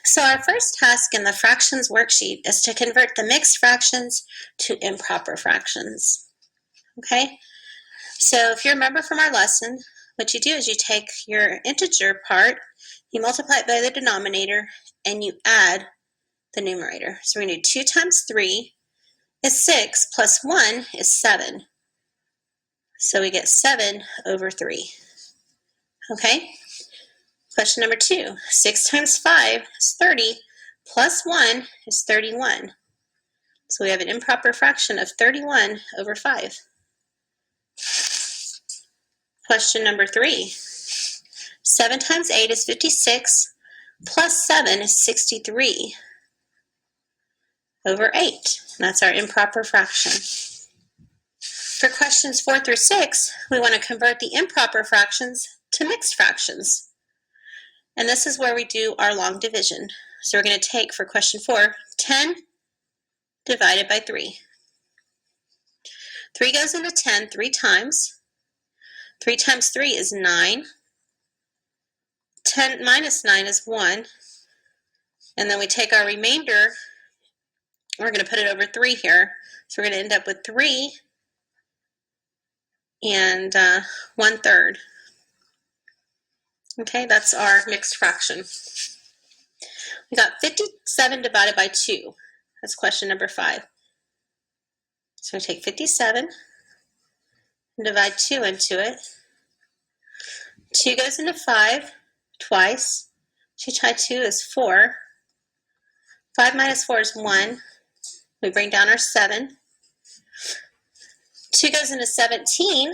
So our first task in the fractions worksheet is to convert the mixed fractions to improper fractions. Okay, so if you remember from our lesson, what you do is you take your integer part, you multiply it by the denominator, and you add the numerator. So we're going to do 2 times 3 is 6 plus 1 is 7. So we get 7 over 3. Okay? Question number 2. 6 times 5 is 30 plus 1 is 31. So we have an improper fraction of 31 over 5. Question number 3. 7 times 8 is 56 plus 7 is 63 over 8. And that's our improper fraction. For questions 4 through 6, we want to convert the improper fractions to mixed fractions. And this is where we do our long division. So we're going to take, for question 4, 10 divided by 3. 3 goes into 10 3 times. 3 times 3 is 9. 10 minus 9 is 1. And then we take our remainder, we're going to put it over 3 here. So we're going to end up with 3 and 1/3. Okay, that's our mixed fraction. We got 57 divided by 2. That's question number 5. So we take 57 and divide 2 into it. 2 goes into 5 twice. 2 times 2 is 4. 5 minus 4 is 1. We bring down our 7. 2 goes into 17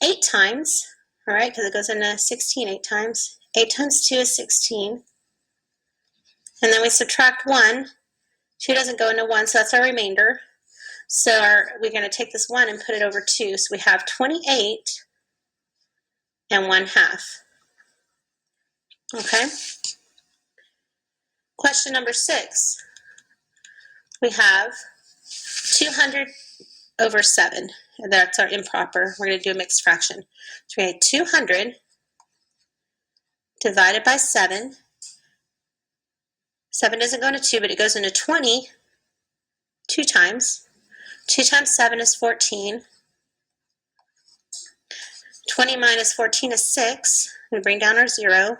8 times. All right, because it goes into 16 8 times. 8 times 2 is 16. And then we subtract 1. 2 doesn't go into 1, so that's our remainder. So we're going to take this 1 and put it over 2. So we have 28 and 1/2. Okay. Question number 6. We have 200 over 7. That's our improper. We're going to do a mixed fraction. So we have 200 divided by 7. 7 doesn't go into 2, but it goes into 20 2 times. 2 times 7 is 14. 20 minus 14 is 6. We bring down our 0.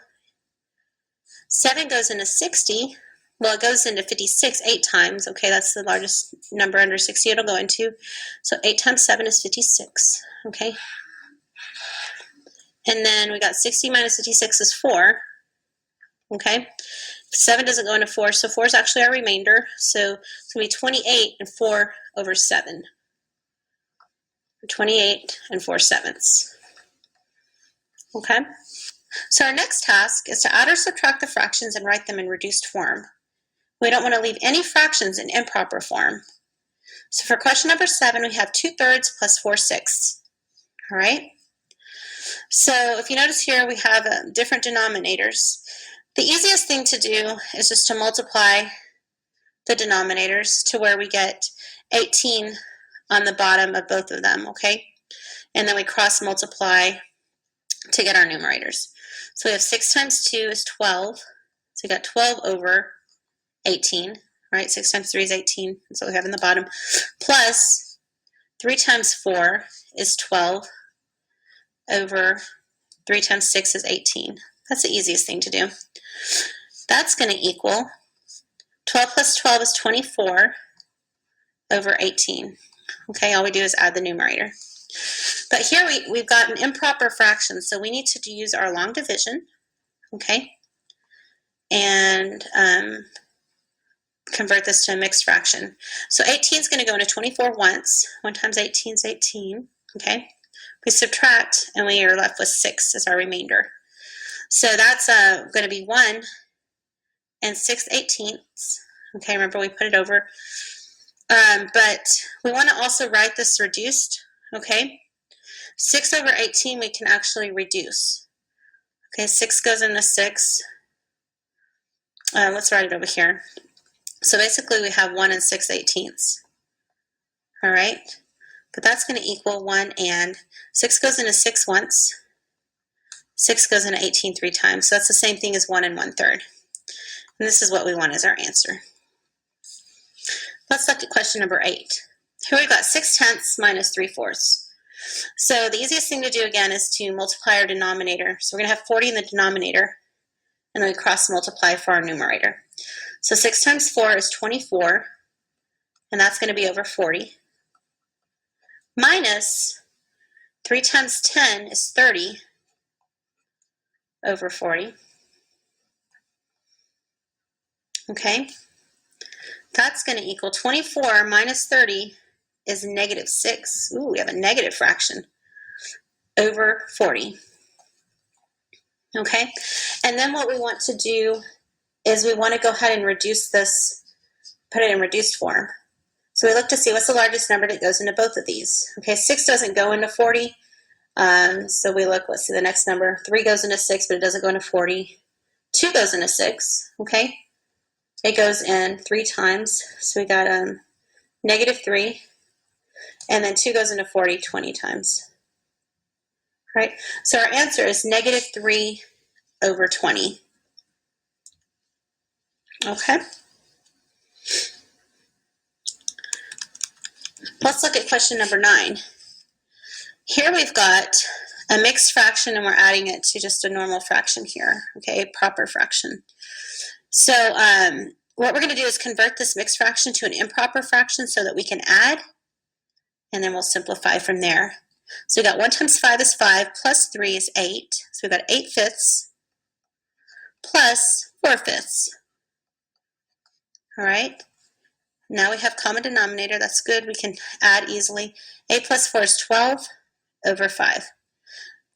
7 goes into 60. Well, it goes into 56 8 times. Okay, that's the largest number under 60 it'll go into. So 8 times 7 is 56. Okay. And then we got 60 minus 56 is 4. Okay. 7 doesn't go into 4, so 4 is actually our remainder. So it's going to be 28 and 4 over 7. 28 and 4/7. Okay. So our next task is to add or subtract the fractions and write them in reduced form. We don't want to leave any fractions in improper form. So for question number 7, we have 2/3 plus 4/6. All right. So if you notice here, we have different denominators. The easiest thing to do is just to multiply the denominators to where we get 18 on the bottom of both of them, okay? And then we cross multiply to get our numerators. So we have 6 times 2 is 12. So we got 12 over 18, right? 6 times 3 is 18. That's what we have in the bottom. Plus 3 times 4 is 12 over 3 times 6 is 18. That's the easiest thing to do. That's going to equal 12 plus 12 is 24 over 18. Okay, all we do is add the numerator. But here we've got an improper fraction, so we need to use our long division, okay, and convert this to a mixed fraction. So 18 is going to go into 24 once. 1 times 18 is 18, okay? We subtract, and we are left with 6 as our remainder. So that's going to be 1 and 6/18. Okay, remember we put it over. But we want to also write this reduced, okay? 6 over 18 we can actually reduce. Okay, 6 goes into 6. Let's write it over here. So basically we have 1 and 6/18. All right, but that's going to equal 1 and 6 goes into 6 once. 6 goes into 18 3 times. So that's the same thing as 1 and 1/3. And this is what we want as our answer. Let's look at question number 8. Here we've got 6/10 minus 3/4. So the easiest thing to do again is to multiply our denominator. So we're going to have 40 in the denominator, and then we cross multiply for our numerator. So 6 times 4 is 24, and that's going to be over 40. Minus 3 times 10 is 30 over 40. Okay, that's going to equal 24 minus 30 is -6. Ooh, we have a negative fraction over 40. Okay, and then what we want to do is we want to go ahead and reduce this, put it in reduced form. So we look to see what's the largest number that goes into both of these. Okay, 6 doesn't go into 40. So we look, let's see the next number. 3 goes into 6, but it doesn't go into 40. 2 goes into 6, okay? It goes in 3 times. So we got -3. And then 2 goes into 40 20 times. All right, so our answer is -3 over 20. Okay. Let's look at question number 9. Here we've got a mixed fraction and we're adding it to just a normal fraction here, okay, a proper fraction. So what we're going to do is convert this mixed fraction to an improper fraction so that we can add, and then we'll simplify from there. So we got 1 times 5 is 5, plus 3 is 8. So we've got 8/5 plus 4/5. All right. Now we have common denominator. That's good. We can add easily. 8 plus 4 is 12 over 5.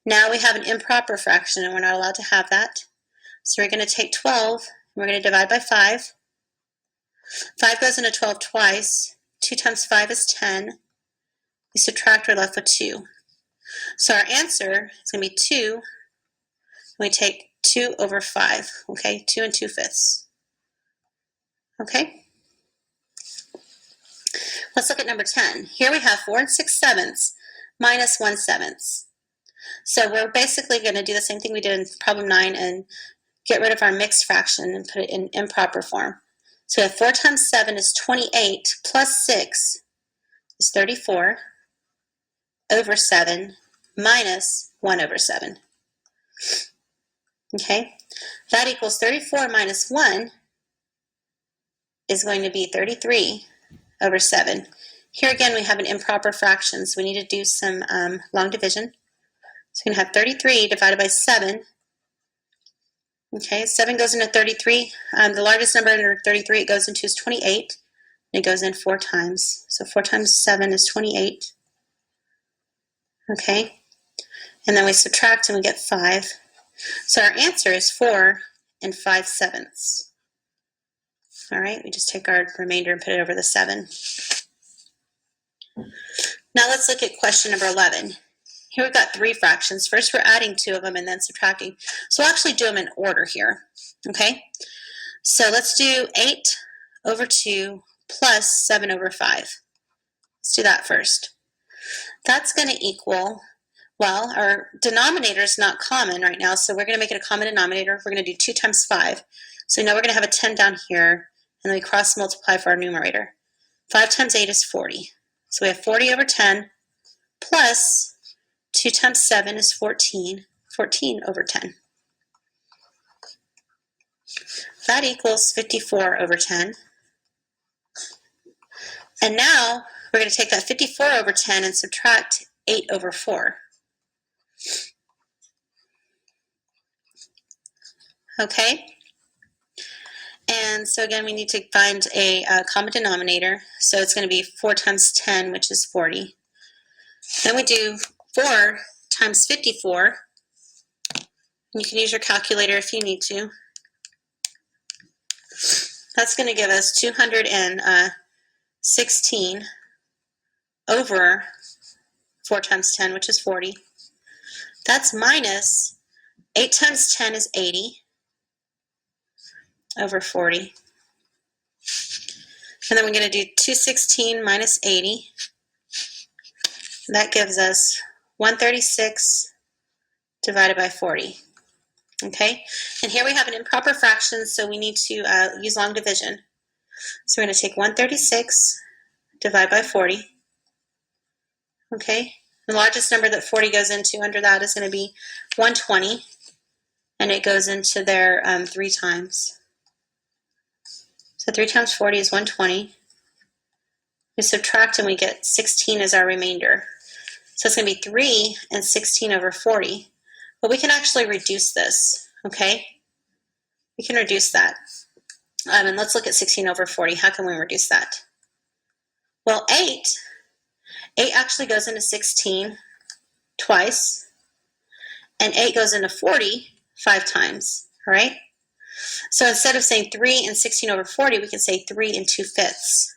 Now we have an improper fraction, and we're not allowed to have that. So we're going to take 12, and we're going to divide by 5. 5 goes into 12 twice. 2 times 5 is 10. We subtract, we're left with 2. So our answer is going to be 2. And we take 2 over 5. Okay, 2 and 2/5. Okay. Let's look at number 10. Here we have 4 6/7 minus 1/7. So we're basically going to do the same thing we did in problem 9 and get rid of our mixed fraction and put it in improper form. So we have 4 times 7 is 28 plus 6 is 34 over 7 minus 1 over 7. Okay, that equals 34 minus 1 is going to be 33 over 7. Here again we have an improper fraction, so we need to do some long division. So we're going to have 33 divided by 7. Okay, 7 goes into 33. The largest number under 33 it goes into is 28. And it goes in 4 times. So 4 times 7 is 28. Okay, and then we subtract and we get 5. So our answer is 4 5/7. All right, we just take our remainder and put it over the 7. Now let's look at question number 11. Here we've got 3 fractions. First we're adding 2 of them and then subtracting. So we'll actually do them in order here. Okay, so let's do 8 over 2 plus 7 over 5. Let's do that first. That's going to equal, well, our denominator is not common right now, so we're going to make it a common denominator. We're going to do 2 times 5. So now we're going to have a 10 down here, and then we cross multiply for our numerator. 5 times 8 is 40. So we have 40 over 10 plus 2 times 7 is 14. 14 over 10. That equals 54 over 10. And now we're going to take that 54 over 10 and subtract 8 over 4. Okay? And so again, we need to find a common denominator. So it's going to be 4 times 10, which is 40. Then we do 4 times 54. You can use your calculator if you need to. That's going to give us 216 over 4 times 10, which is 40. That's minus 8 times 10 is 80 over 40. And then we're going to do 216 minus 80. That gives us 136 divided by 40. Okay, and here we have an improper fraction, so we need to use long division. So we're going to take 136, divide by 40. Okay, the largest number that 40 goes into under that is going to be 120, and it goes into there 3 times. So 3 times 40 is 120. We subtract and we get 16 as our remainder. So it's going to be 3 and 16 over 40. But we can actually reduce this, okay? We can reduce that. And let's look at 16 over 40. How can we reduce that? Well, 8 actually goes into 16 twice, and 8 goes into 40 5 times, all right? So instead of saying 3 and 16 over 40, we can say 3 and 2/5.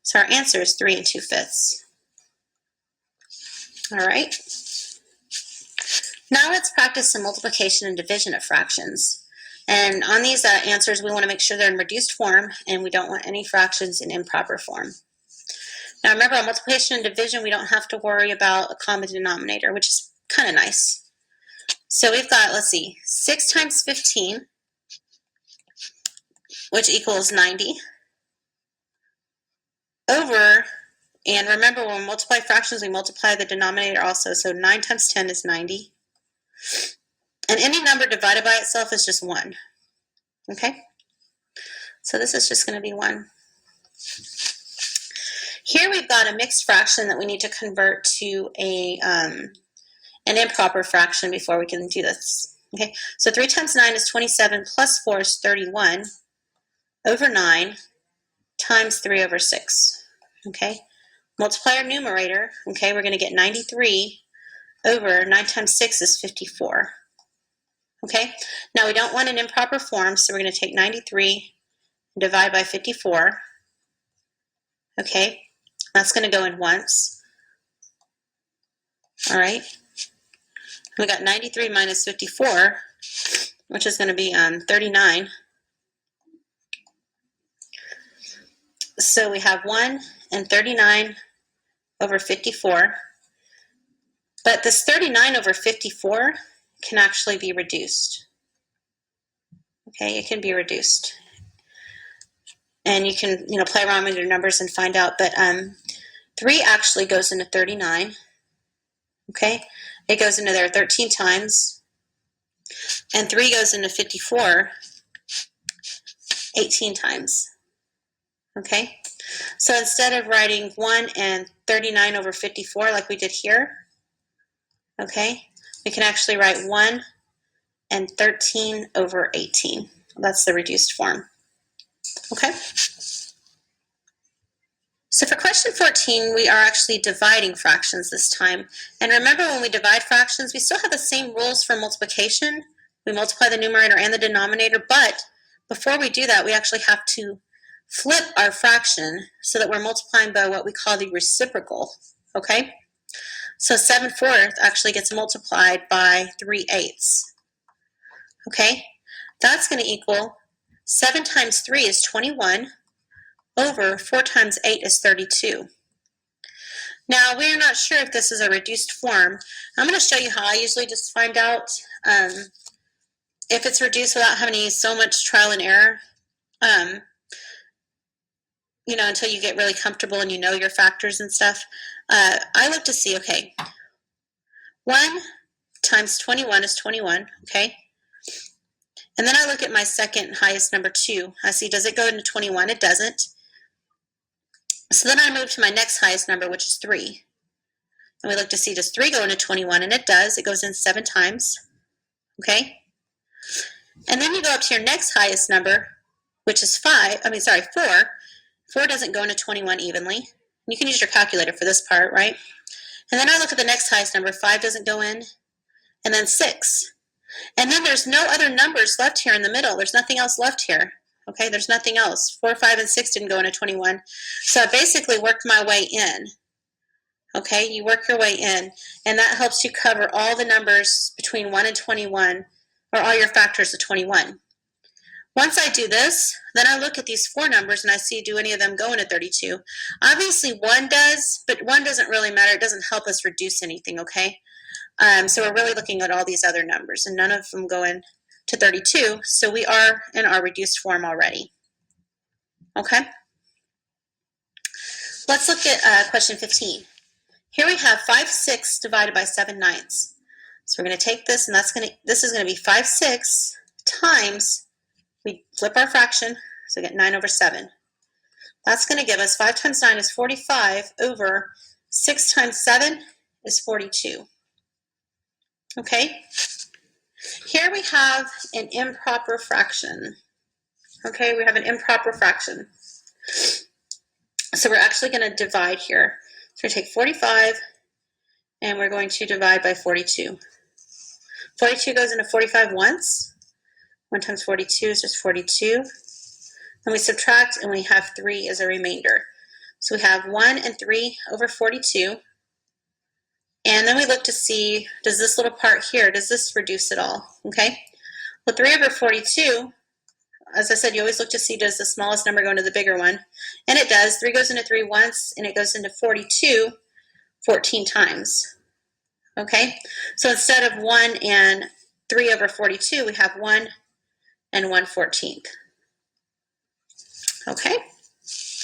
So our answer is 3 and 2/5. All right. Now let's practice some multiplication and division of fractions. And on these answers, we want to make sure they're in reduced form, and we don't want any fractions in improper form. Now remember, on multiplication and division, we don't have to worry about a common denominator, which is kind of nice. So we've got, let's see, 6 times 15, which equals 90, over, and remember when we multiply fractions, we multiply the denominator also, so 9 times 10 is 90. And any number divided by itself is just 1, okay? So this is just going to be 1. Here we've got a mixed fraction that we need to convert to an improper fraction before we can do this. Okay, so 3 times 9 is 27, plus 4 is 31, over 9, times 3 over 6. Okay, multiply our numerator. Okay, we're going to get 93 over 9 times 6 is 54. Okay, now we don't want an improper form, so we're going to take 93 and divide by 54. Okay, that's going to go in once. All right. We got 93 minus 54, which is going to be 39. So we have 1 and 39 over 54. But this 39 over 54 can actually be reduced. Okay, it can be reduced. And you can, play around with your numbers and find out. But 3 actually goes into 39. Okay, it goes into there 13 times. And 3 goes into 54 18 times. Okay, so instead of writing 1 and 39 over 54 like we did here, okay, we can actually write 1 and 13 over 18. That's the reduced form. Okay. So for question 14, we are actually dividing fractions this time. And remember, when we divide fractions, we still have the same rules for multiplication. We multiply the numerator and the denominator, but before we do that, we actually have to flip our fraction so that we're multiplying by what we call the reciprocal, okay? So 7/4 actually gets multiplied by 3/8, okay? That's going to equal 7 times 3 is 21, over 4 times 8 is 32. Now, we're not sure if this is a reduced form. I'm going to show you how I usually just find out if it's reduced without having so much trial and error. Until you get really comfortable and you know your factors and stuff. I look to see, okay, 1 times 21 is 21, okay? And then I look at my second highest number, 2. I see, does it go into 21? It doesn't. So then I move to my next highest number, which is 3. And we look to see, does 3 go into 21? And it does. It goes in 7 times, okay? And then you go up to your next highest number, which is 4. 4 doesn't go into 21 evenly. You can use your calculator for this part, right? And then I look at the next highest number. 5 doesn't go in. And then 6. And then there's no other numbers left here in the middle. There's nothing else left here. Okay, there's nothing else. 4, 5, and 6 didn't go into 21. So I basically worked my way in. Okay, you work your way in. And that helps you cover all the numbers between 1 and 21, or all your factors of 21. Once I do this, then I look at these 4 numbers and I see, do any of them go into 32? Obviously 1 does, but 1 doesn't really matter. It doesn't help us reduce anything, okay? So we're really looking at all these other numbers, and none of them go in to 32, so we are in our reduced form already. Okay? Let's look at question 15. Here we have 5/6 divided by 7/9. So we're going to take this, and this is going to be 5/6 times, we flip our fraction, so we get 9/7. That's going to give us 5 times 9 is 45 over 6 times 7 is 42. Okay? Here we have an improper fraction. Okay, we have an improper fraction. So we're actually going to divide here. So we're going to take 45 and we're going to divide by 42. 42 goes into 45 once. 1 times 42 is just 42. Then we subtract and we have 3 as a remainder. So we have 1 and 3 over 42. And then we look to see, does this little part here, does this reduce at all? Okay. Well, 3 over 42, as I said, you always look to see, does the smallest number go into the bigger one? And it does. 3 goes into 3 once, and it goes into 42 14 times. Okay. So instead of 1 and 3 over 42, we have 1 and 1/14. Okay.